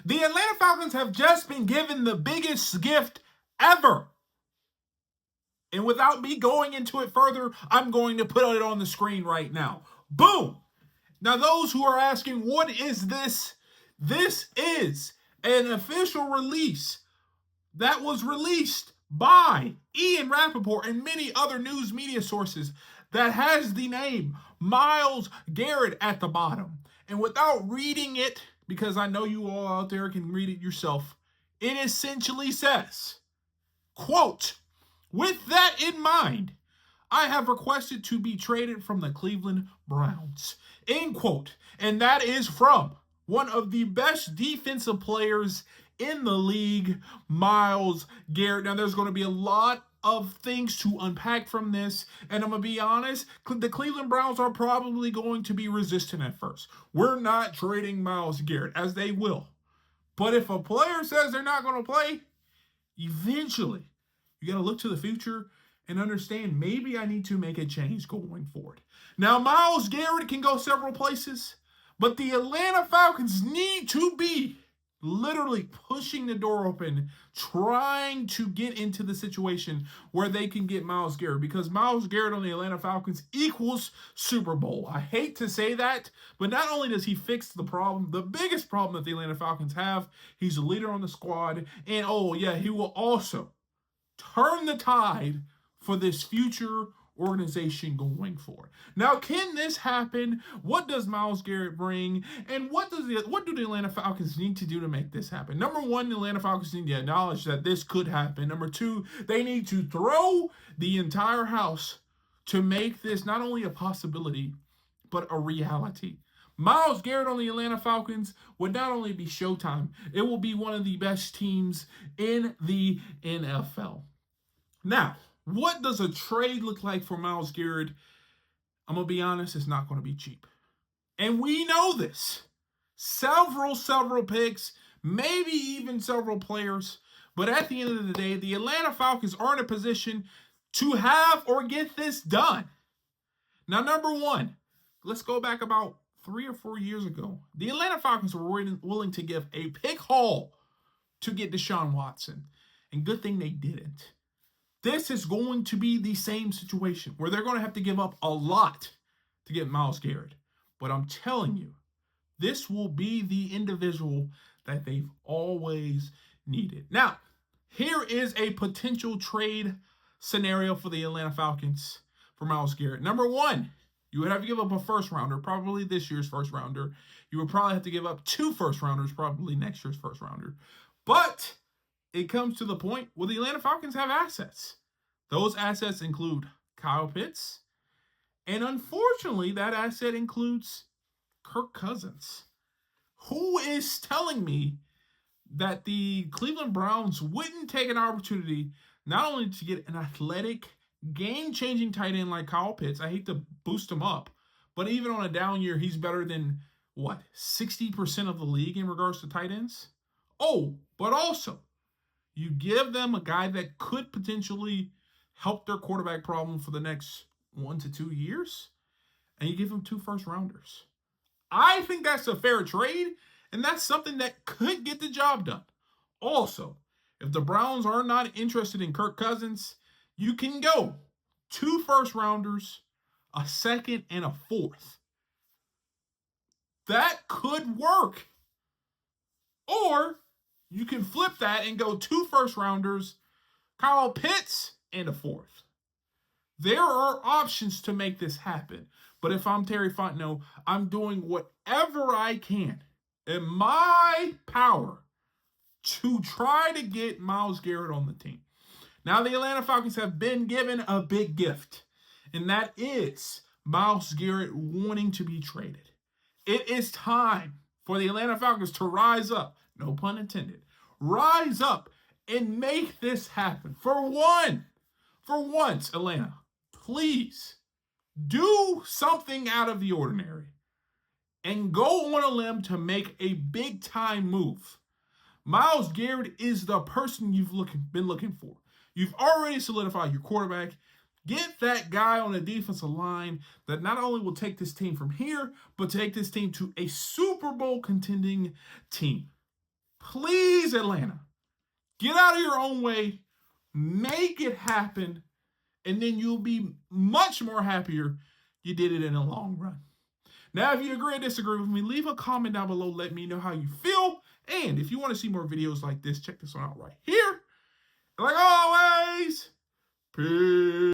The Atlanta Falcons have just been given the biggest gift ever. And without me going into it further, I'm going to put it on the screen right now. Boom! Now, those who are asking, what is this? This is an official release that was released by Ian Rappaport and many other news media sources that has the name Myles Garrett at the bottom. And without reading it, because I know you all out there can read it yourself, it essentially says, quote, with that in mind, I have requested to be traded from the Cleveland Browns, end quote. And that is from one of the best defensive players in the league, Myles Garrett. Now, there's going to be a lot of things to unpack from this, and I'm going to be honest, the Cleveland Browns are probably going to be resistant at first. We're not trading Myles Garrett, as they will. But if a player says they're not going to play, eventually, you got to look to the future and understand maybe I need to make a change going forward. Now, Myles Garrett can go several places, but the Atlanta Falcons need to be literally pushing the door open, trying to get into the situation where they can get Myles Garrett, because Myles Garrett on the Atlanta Falcons equals Super Bowl. I hate to say that, but not only does he fix the problem, the biggest problem that the Atlanta Falcons have, he's a leader on the squad, and oh yeah, he will also turn the tide for this future organization going forward. Now, can this happen? What does Myles Garrett bring? And what do the Atlanta Falcons need to do to make this happen? Number one, the Atlanta Falcons need to acknowledge that this could happen. Number two, they need to throw the entire house to make this not only a possibility, but a reality. Myles Garrett on the Atlanta Falcons would not only be showtime, it will be one of the best teams in the NFL. Now, what does a trade look like for Myles Garrett? I'm going to be honest, it's not going to be cheap. And we know this. Several picks, maybe even several players. But at the end of the day, the Atlanta Falcons are in a position to have or get this done. Now, number one, let's go back about 3 or 4 years ago. The Atlanta Falcons were willing to give a pick haul to get Deshaun Watson. And good thing they didn't. This is going to be the same situation where they're going to have to give up a lot to get Myles Garrett. But I'm telling you, this will be the individual that they've always needed. Now, here is a potential trade scenario for the Atlanta Falcons for Myles Garrett. Number one, you would have to give up a first rounder, probably this year's first rounder. You would probably have to give up 2 first rounders, probably next year's first rounder. But it comes to the point where the Atlanta Falcons have assets. Those assets include Kyle Pitts, and unfortunately, that asset includes Kirk Cousins. Who is telling me that the Cleveland Browns wouldn't take an opportunity not only to get an athletic, game-changing tight end like Kyle Pitts? I hate to boost him up, but even on a down year, he's better than, 60% of the league in regards to tight ends? Oh, but also, you give them a guy that could potentially help their quarterback problem for the next 1 to 2 years, and you give them 2 first rounders. I think that's a fair trade, and that's something that could get the job done. Also, if the Browns are not interested in Kirk Cousins, you can go 2 first rounders, a second, and a fourth. That could work. Or you can flip that and go 2 first rounders, Kyle Pitts, and a fourth. There are options to make this happen. But if I'm Terry Fontenot, I'm doing whatever I can in my power to try to get Myles Garrett on the team. Now, the Atlanta Falcons have been given a big gift, and that is Myles Garrett wanting to be traded. It is time for the Atlanta Falcons to rise up, no pun intended, rise up and make this happen. For once, Atlanta, please do something out of the ordinary and go on a limb to make a big-time move. Myles Garrett is the person you've been looking for. You've already solidified your quarterback. Get that guy on the defensive line that not only will take this team from here, but take this team to a Super Bowl contending team. Please, Atlanta, get out of your own way, make it happen, and then you'll be much more happier you did it in the long run. Now, if you agree or disagree with me, leave a comment down below. Let me know how you feel. And if you want to see more videos like this, check this one out right here. And like always, peace.